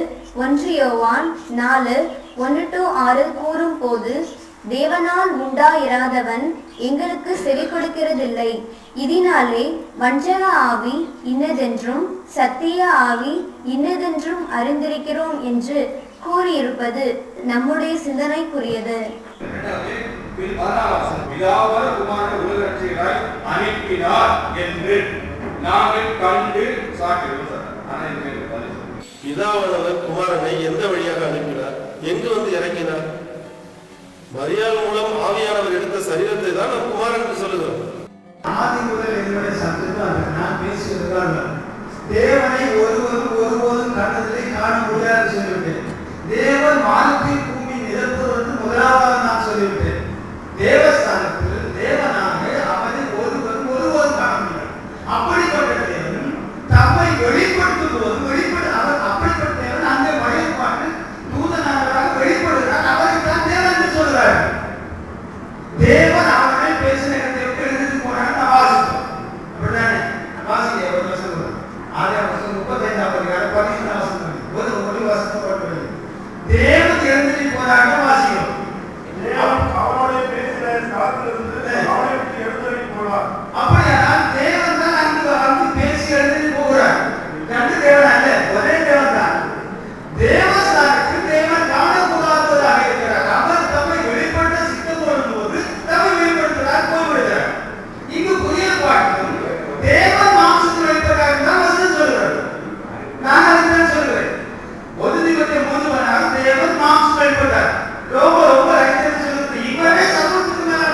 1 யோவான் 4:1-6 கூறும் போது, தேவனால் உண்டாயிராதவன் எங்களுக்கு செவி கொடுக்கிறதில்லை, இதனாலே வஞ்சக ஆவி இன்னதென்றும் சத்திய ஆவி இன்னதென்றும் அறிந்திருக்கிறோம் என்று கூறியிருப்பது நம்முடைய சிந்தனைக்குரியது. அனுப்பினார் என்று நாங்கள் கண்டு சாட்சிக்கிறோம். பிதாவானவர் குமாரனை எந்த வழியாக அனுப்பினார்? எங்கு வந்து இறங்கினார்? மரியாள் மூலம் ஆவியானவர் எடுத்த சரீரத்தை தான் நம் குமாரன் என்று சொல்லுகிறோம். ஆதி முதல் என்னுடைய சத்தம் நான் பேசுவதற்காக தேவனை ஒருபோதும் கண்டதிலே காண முடியாது சொல்லிவிட்டேன். தேவன் வானத்தில் பூமி நிரப்புவர் என்று முதலாவது நான் சொல்லிவிட்டேன். தேவஸ்தானத்தில் தேவனாக அவனை ஒருவரும் காண முடியாது. அப்படிப்பட்ட தேவன் தம்மை வெளிப்படுத்தும் போது அவர் அப்படிப்பட்ட தேவன் அந்த வழிபாட்டு தூதனாக வெளிப்படுகிறார். அவரை தான் தேவன் என்று சொல்கிறார். தேவன் அவனை பேசின இடத்தை விட்டு எழுதி போனார். நான் வாசிப்போம். அப்படிதானே? வாசிக்க ஒரு வசனம். ஆதியாகமம் 35 அதிகாரம் 13 வசனம். ஒரு வசனம் போட்டு தேவன் எழுதி போனார். வாசிக்கிறோம். தேவன் அவனோட பேசின காலத்திலிருந்து அவனை விட்டு எழுதி போனார். அப்படியானால் தேவன் தான் அங்கு பேசி எழுதி போகிறார். ரெண்டு தேவன் அல்ல, ஒரே தேவன் தான். தேவஸ்தானத்தில் தேவன் காணக்கூடாதவராக இருக்கிறார். அவர் தம்மை வெளிப்படுத்த சித்தம் போடும்போது தம்மை வெளிப்படுத்துகிறார், போய்விடுகிறார். இங்கு புதிய பாட்டும் தேவன் மாம்சத்தில் வெளிப்படுகிறார் தான் வசனம் சொல்கிறார். நான் அதுதான் சொல்கிறேன். 1 தீமோத்தேயு 3 தேவன் மாம்சத்தில் வெளிப்பட்டார். ரொம்ப ரைட்டர் சொல்லுது, இவரே சமூகத்துக்கு மேல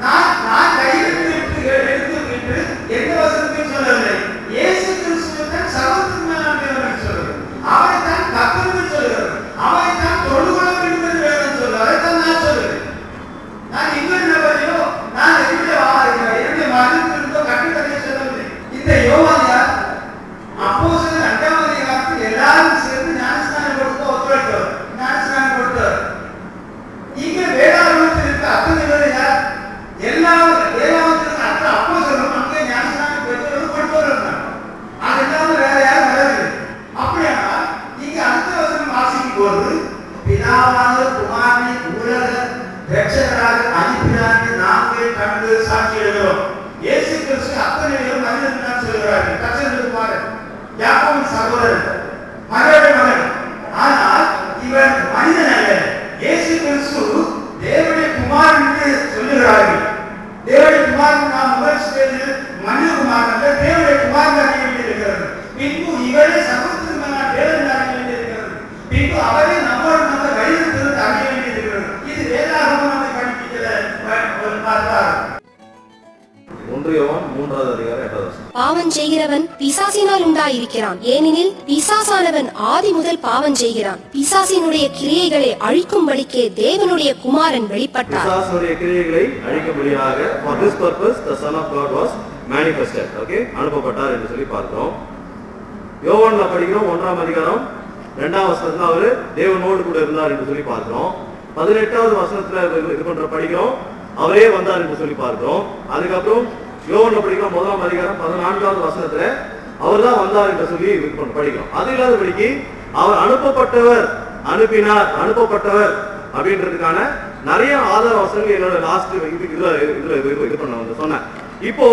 நான் கையெழுத்து எடுத்து எந்த வசனத்தையும் சொல்லவில்லை. இயேசு கிறிஸ்துவை தான் சமூகத்துக்கு மேல சொல்லுது. அவரை தான் கப்பல் சொல்லுகிறது. அவரை தான் தொழுகொள்ள வேண்டும் என்று வேதம் சொல்லுது. அதை தான் நான் சொல்லுகிறேன். நான் இன்னொரு நான் என்னுடைய மகனுக்கு கட்டுக்கதை சொல்லவில்லை. இந்த யோவான் யார்? அப்போஸ்தலர் 2ஆம் அதிகாரத்தில் எல்லாரும் சேர்ந்து ஞானஸ்நானம் கொடுத்து ஒத்துழைத்தவர், ஞானஸ்நானம் கொடுத்தவர். இங்கே வேதாகமத்தில் இருக்க அத்தனை பேர் யார்? எல்லாரும் வேதாகமத்தில் அத்தனை அப்போஸ்தலரும் அங்கே ஞானஸ்நானம் பெற்றவர்கள் கொடுத்தவர்கள். அது இல்லாமல் வேற யாரும் வரவில்லை. அப்படியானால் இங்கே அடுத்த வசனம் வாசிக்கும் போது, பிதாவானவர் குமாரனை உலக இரட்சகராக அனுப்பினார் என்று நாங்கள் கண்டு சாட்சியிடுகிறோம். இயேசு கிறிஸ்து அத்தனை பேரும் மனிதன் தான் சொல்கிறார்கள். கச்சனுக்கு பாருங்கள், யாக்கோபின் சகோதரன், மரியாளுடைய மகன். ஆனால் இவன் மனிதன் அல்ல. இயேசு கிறிஸ்து தேவனுடைய குமாரன் என்று சொல்லுகிறார்கள். தேவனுடைய குமாரன் நாம் விமர்சித்தது மனித குமாரன் அல்ல, தேவனுடைய குமாரன் அறிய வேண்டியிருக்கிறது. பின்பு இவரே சமூகத்துக்கு மேல் தேவன் அறிய வேண்டியிருக்கிறது. பின்பு அவரே நம்மோடு நம்ம வழிநடத்துவது அறிய வேண்டியிருக்கிறது. இது வேதாகமம் நம்மை படிப்பிக்கல. 1 யோவான் 3ஆம் அதிகாரம் 8ஆம் வசனம். பாவம் செய்கிறவன் பிசாசினால் உண்டாயிருக்கிறான். ஏனெனில் பிசாசானவன் ஆதி முதல் பாவம் செய்கிறான். பிசாசினுடைய கிரியைகளை அழிக்கும்படிக்கே தேவனுடைய குமாரன் வெளிப்பட்டார். பிசாசுடைய கிரியைகளை அழிக்கும்படியாக for this purpose the son of God was manifested. Okay, அனுப்பப்பட்டார் என்று சொல்லி பார்க்கிறோம். யோவான்ல படிக்கிறோம் 1ஆம் அதிகாரம் 2ஆம் வசனத்துல அவரு தேவனோடு கூட இருந்தார் என்று சொல்லி பார்க்கிறோம். 18வது வசனத்துல இது பண்ற படிக்கிறோம், அவரே வந்தார் என்று சொல்லி பார்க்கிறோம். அதுக்கப்புறம் யோவான்ல படிக்கிறோம் 1ஆம் அதிகாரம் 14வது வசனத்துல அவர் தான் வந்தார் என்று சொல்லி இது படிக்கிறோம். அது இல்லாதபடிக்கு அவர் அனுப்பப்பட்டவர், அனுப்பினார், அனுப்பப்பட்டவர் அப்படின்றதுக்கான நிறைய ஆதார வசனங்கள் என்னோட லாஸ்ட் இது பண்ண சொன்னேன். இப்போ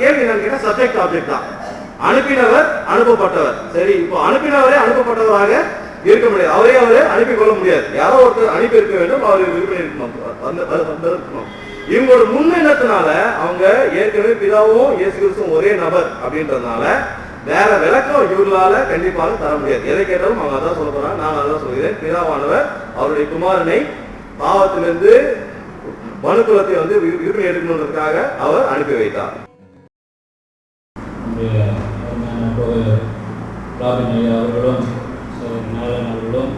கேள்வி என்னன்னு கேட்டா சப்ஜெக்ட் ஆப்ஜெக்ட் தான். அனுப்பினவர், அனுப்பப்பட்டவர். சரி, இப்போ அனுப்பினவரே அனுப்பப்பட்டவராக இருக்க முடியாது, அவரே அனுப்பி கொள்ள முடியாது. யாரோ ஒருத்தர் அனுப்பி இருக்க வேண்டும், அவர் விருப்பம் இருக்கணும். இவங்களோட முன்னெண்ணத்தினால அவங்க ஏற்கனவே பிதாவும் இயேசு கிறிஸ்துவும் ஒரே நபர் அப்படின்றதுனால வேற விளக்கம் இவர்களால கண்டிப்பாக தர முடியாது. எதை கேட்டாலும் அவங்க அதான் சொல்ல போறாங்க, நான் அதான் சொல்கிறேன். பிதாவானவர் அவருடைய குமாரனை பாவத்திலிருந்து மனுக்குலத்தை விரும்பி எடுக்கணுன்றதுக்காக அவர் அனுப்பி வைத்தார். அவர்களும் அவர்களும்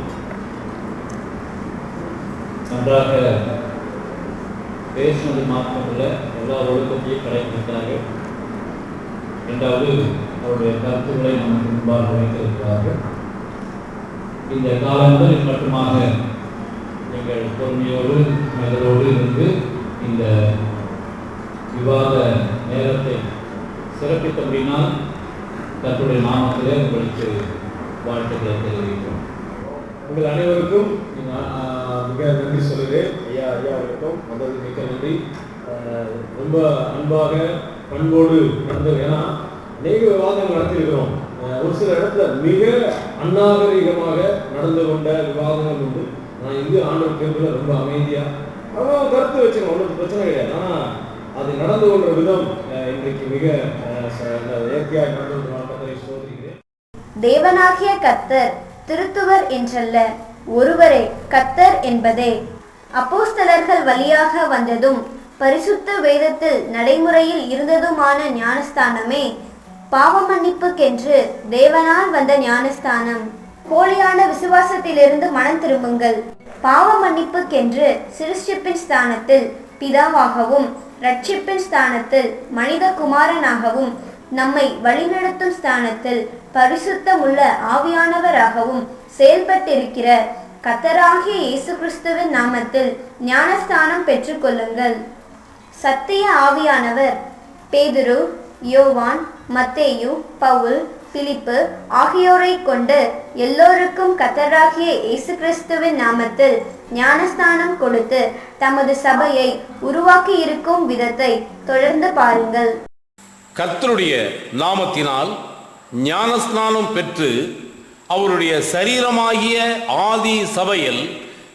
நன்றாக பேசினது மாத்திரமல்ல, எல்லா ஒழுக்கத்தையும் கடைபிடித்தார்கள். இரண்டாவது, அவருடைய கருத்துக்களை நமக்கு முன்பாக வைத்திருக்கிறார்கள். இந்த காலங்களில் மட்டுமாக எங்கள் பொறுமையோடு மனதோடு இருந்து இந்த விவாத நேரத்தை சிறப்பித்தபடினால் கர்த்தருடைய நாமத்திலே உங்களுக்கு வாழ்த்துக்களை தெரிவிக்கிறோம். உங்கள் அனைவருக்கும் மிக நன்றி சொல்கிறேன். ஐயா அவர்களுக்கும் முதல் மிக நன்றி. ரொம்ப அன்பாக பண்போடு நடந்தது. ஏன்னா அநேக விவாதங்கள் நடத்தியிருக்கிறோம். ஒரு சில இடத்துல மிக அநாகரிகமாக நடந்து கொண்ட விவாதங்கள் உண்டு. நான் இங்கு ஆண்டவர் கேட்கல ரொம்ப அமைதியா அவங்க கருத்து வச்சுக்கணும், ஒன்றும் பிரச்சனை கிடையாது. ஆனால் அது நடந்து கொண்ட விதம் இன்றைக்கு மிக இயற்கையாக நடந்து கொண்டு சோதிக்கிறேன். தேவனாகிய கர்த்தர் திருத்துவர் என்றல்ல, ஒருவரே கர்த்தர் என்பதே அப்போஸ்தலர்கள் வழியாக வந்ததும் பரிசுத்த வேதத்தில் நடைமுறையில் இருந்ததுமான ஞானஸ்தானமே பாவ மன்னிப்புக்கென்று தேவனால் வந்த ஞானஸ்தானம். போலியான விசுவாசத்திலிருந்து மனம் திரும்புங்கள். பாவ மன்னிப்புக்கென்று சிருஷ்டிப்பின் ஸ்தானத்தில் பிதாவாகவும் ரட்சிப்பின் ஸ்தானத்தில் மனித குமாரனாகவும் நம்மை வழிநடத்தும் ஸ்தானத்தில் பரிசுத்தமுள்ள ஆவியானவராகவும் செயல்பட்டிருக்கிற கர்த்தராகிய இயேசு கிறிஸ்துவின் நாமத்தில் ஞானஸ்தானம் பெற்றுக்கொள்ளுங்கள். சத்திய ஆவியானவர் பேதுரு, யோவான், மத்தேயு, பவுல், பிலிப்பு ஆகியோரை கொண்டு எல்லோருக்கும் கர்த்தராகிய இயேசு கிறிஸ்துவின் நாமத்தில் ஞானஸ்தானம் கொடுத்து தமது சபையை உருவாக்கி இருக்கும் விதத்தை தொடர்ந்து பாருங்கள். கர்த்தருடைய நாமத்தினால் ஞானஸ்நானம் பெற்று அவருடைய சரீரமாகிய ஆதி சபையில்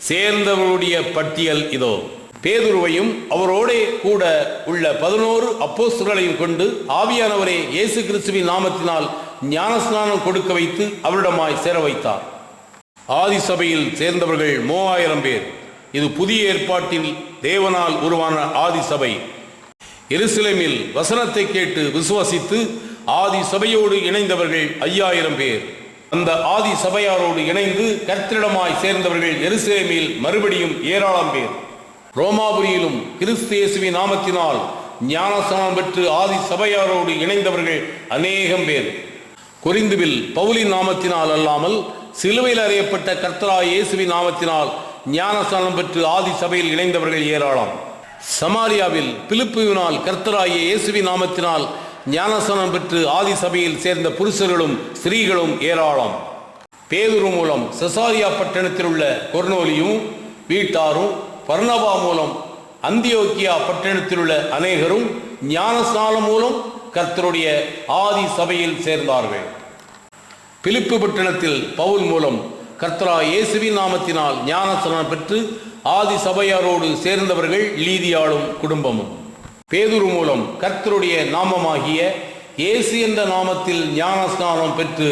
சேர்ந்தவருடைய பட்டியல் இதோ. பேதுருவையும் அவரோடே கூட உள்ள 11 அப்போஸ்தலர்களையும் கொண்டு ஆவியானவரே இயேசு கிறிஸ்துவின் நாமத்தினால் ஞானஸ்நானம் கொடுக்க வைத்து அவரிடமாய் சேர வைத்தார். ஆதி சபையில் சேர்ந்தவர்கள் 3000 பேர். இது புதிய ஏற்பாட்டில் தேவனால் உருவான ஆதி சபை. எருசலேமில் வசனத்தை கேட்டு விசுவாசித்து ஆதி சபையோடு இணைந்தவர்கள் 5000 பேர். அந்த ஆதி சபையாரோடு இணைந்து கர்த்தரிடமாய் சேர்ந்தவர்கள் எருசலேமில் மறுபடியும் ஏராளம் பேர். ரோமாபுரியிலும் கிறிஸ்து இயேசுவின் நாமத்தினால் ஞானஸ்நானம் பெற்று ஆதி சபையாரோடு இணைந்தவர்கள் அநேகம் பேர். கொரிந்துவில் பவுலின் நாமத்தினால் அல்லாமல் சிலுவையில் அறையப்பட்ட கர்த்தராகிய இயேசுவின் நாமத்தினால் ஞானஸ்நானம் பெற்று ஆதி சபையில் இணைந்தவர்கள் ஏராளம். சமாரியாவில் பிலிப்புவினால் கர்த்தராகிய இயேசுவின் நாமத்தினால் ஞானஸ்நானம் பெற்று ஆதி சபையில் சேர்ந்த புருஷர்களும் ஸ்திரீகளும் ஏராளம். பேதுரு மூலம் செசாரியா பட்டணத்தில் உள்ள கொர்னோலியும் வீட்டாரும், பர்னபா மூலம் அந்தியோக்கியா பட்டணத்தில் உள்ள அநேகரும் ஞானஸ்நானம் மூலம் கர்த்தருடைய ஆதி சபையில் சேர்ந்தார்கள். பிலிப்பு பட்டணத்தில் பவுல் மூலம் கர்த்தராகிய இயேசுவின் நாமத்தினால் ஞானஸ்நானம் பெற்று ஆதி சபையாரோடு சேர்ந்தவர்கள் லீதியாளும் குடும்பமும். பேதுரு மூலம் கர்த்தருடைய நாமமாகிய இயேசு என்ற நாமத்தில் ஞானஸ்நானம் பெற்று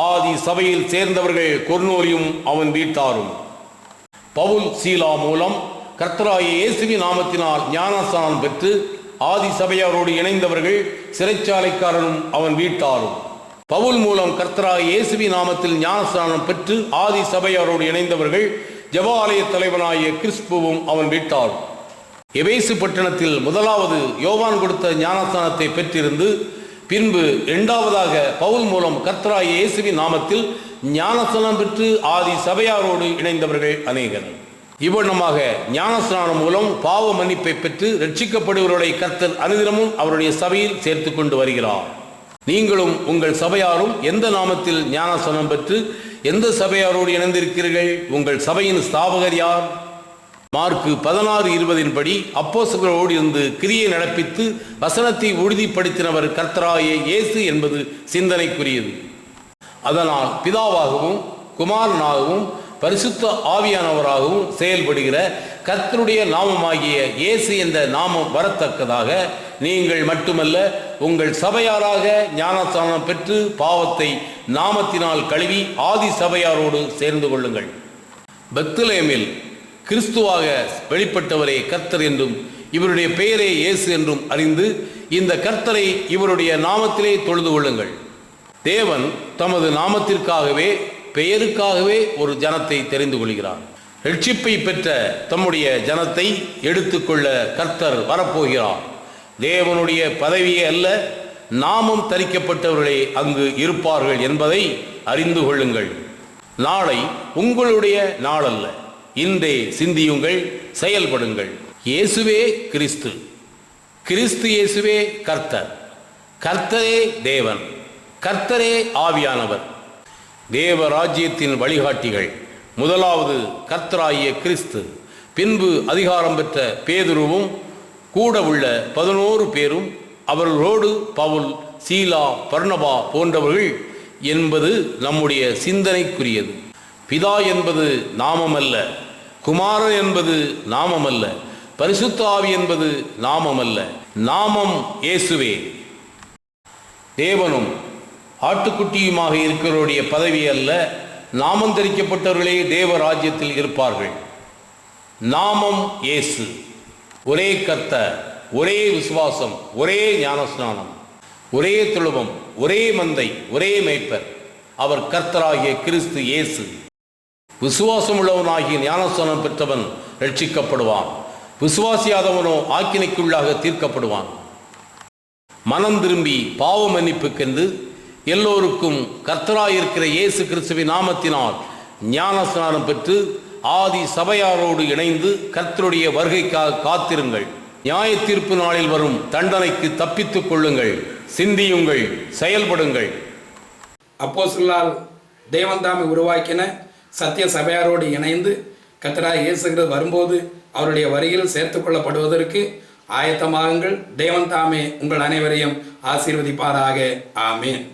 ஆதி சபையில் சேர்ந்தவர்கள் கொர்னோலியும் அவன் வீட்டாரும். பவுல் சீலா மூலம் கர்த்தராகிய இயேசுவின் நாமத்தினால் ஞானஸ்நானம் பெற்று ஆதி சபையாரோடு இணைந்தவர்கள் சிறைச்சாலைக்காரனும் அவன் வீட்டாரும். பவுல் மூலம் கர்த்தராகிய இயேசுவின் நாமத்தில் ஞானஸ்நானம் பெற்று ஆதி சபையாரோடு இணைந்தவர்கள் ஜெபாலய தலைவனாகிய கிறிஸ்புவும் அவன் வீட்டாரும். எபேசு பட்டணத்தில் முதலாவது யோவான் கொடுத்த ஞானஸ்நானத்தை பெற்றிருந்து பின்பு இரண்டாவதாக பவுல் மூலம் கர்த்தராகிய இயேசுவின் நாமத்தில் ஞானஸ்நானம் பெற்று ஆதி சபையாரோடு இணைந்தவர்கள் அநேகர். இவ்வண்ணமாக ஞானஸ்நானம் மூலம் பாவ மன்னிப்பை பெற்று ரட்சிக்கப்படுபவர்களை கர்த்தர் அனுதினமும் அவருடைய சபையில் சேர்த்து கொண்டு வருகிறார். நீங்களும் உங்கள் சபையாரும் எந்த நாமத்தில் ஞானஸ்நானம் பெற்று எந்த சபையாரோடு இணைந்திருக்கிறீர்கள்? உங்கள் சபையின் ஸ்தாபகர் யார்? மார்க்கு 16:20 படி அப்போஸ்தலரோடு இருந்து கிரியை நடப்பித்து வசனத்தை உறுதிப்படுத்தினவர் கர்த்தராகிய இயேசு என்பது சிந்தனைக்குரியது. அதனால் பிதாவாகவும் குமாரனாகவும் பரிசுத்த ஆவியானவராகவும் செயல்படுகிற கர்த்தருடைய நாமமாகிய இயேசு என்ற நாமம் வரத்தக்கதாக நீங்கள் மட்டுமல்ல உங்கள் சபையாராக ஞானஸ்நானம் பெற்று பாவத்தை நாமத்தினால் கழுவி ஆதி சபையாரோடு சேர்ந்து கொள்ளுங்கள். பெத்லகேமில் கிறிஸ்துவாக வெளிப்பட்டவரே கர்த்தர் என்றும் இவருடைய பெயரே இயேசு என்றும் அறிந்து இந்த கர்த்தரை இவருடைய நாமத்திலே தொழுது கொள்ளுங்கள். தேவன் தமது நாமத்திற்காகவே பெயருக்காகவே ஒரு ஜனத்தை தெரிந்து கொள்கிறார். ரட்சிப்பை பெற்ற தம்முடைய ஜனத்தை எடுத்துக்கொள்ள கர்த்தர் வரப்போகிறார். தேவனுடைய பதவியே அல்ல, நாமம் தரிக்கப்பட்டவர்களே அங்கு இருப்பார்கள் என்பதை அறிந்து கொள்ளுங்கள். நாளை உங்களுடைய நாள் அல்ல. இன்றே சிந்தியுங்கள், செயல்படுங்கள். இயேசுவே கிறிஸ்து, கிறிஸ்து இயேசுவே கர்த்தர், கர்த்தரே தேவன், கர்த்தரே ஆவியானவர். தேவ ராஜ்யத்தின் வழிகாட்டிகள் முதலாவது கர்த்தராகிய கிறிஸ்து, பின்பு அதிகாரம் பெற்ற பேதுருவும் கூட உள்ள 11 பேரும், அவர்களோடு பவுல், சீலா, பர்னபா போன்றவர்கள் என்பது நம்முடைய சிந்தனைக்குரியது. பிதா என்பது நாமமல்ல, குமாரன் என்பது நாமமல்ல, பரிசுத்த ஆவி என்பது நாமமல்ல, நாமம் இயேசுவே. தேவனும் ஆட்டுக்குட்டியுமாக இருக்கிறவருடைய பதவி அல்ல, நாமம் தரிக்கப்பட்டவர்களே தேவ ராஜ்யத்தில் இருப்பார்கள். நாமம் இயேசு, ஒரே கர்த்தர், ஒரே விசுவாசம், ஒரே ஞானஸ்நானம், ஒரே தொழுவம், ஒரே மந்தை, ஒரே மேய்ப்பர். அவர் கர்த்தராகிய கிறிஸ்து இயேசு. விசுவாசம் உள்ளவனாகிய ஞானஸ்நானம் பெற்றவன் ரட்சிக்கப்படுவான், விசுவாசியாதவனோ ஆக்கினைக்குள்ளாக தீர்க்கப்படுவான். மனம் திரும்பி பாவ மன்னிப்புக்கென்று எல்லோருக்கும் கர்த்தராயிருக்கிற இயேசு கிறிஸ்துவின் நாமத்தினால் ஞானஸ்நானம் பெற்று ஆதி சபையாரோடு இணைந்து கர்த்தருடைய வருகைக்காக காத்திருங்கள். நியாய தீர்ப்பு நாளில் வரும் தண்டனைக்கு தப்பித்துக் கொள்ளுங்கள். சிந்தியுங்கள், செயல்படுங்கள். அப்போஸ்தலரால் தேவன் தாமே உருவாக்கின சத்திய சபையாரோடு இணைந்து கர்த்தராகிய இயேசு கிறிஸ்து வரும்போது அவருடைய வருகையில் சேர்த்துக் கொள்ளப்படுவதற்கு ஆயத்தமாகுங்கள். தேவன் தாமே உங்கள் அனைவரையும் ஆசீர்வதிப்பாராக. ஆமேன்.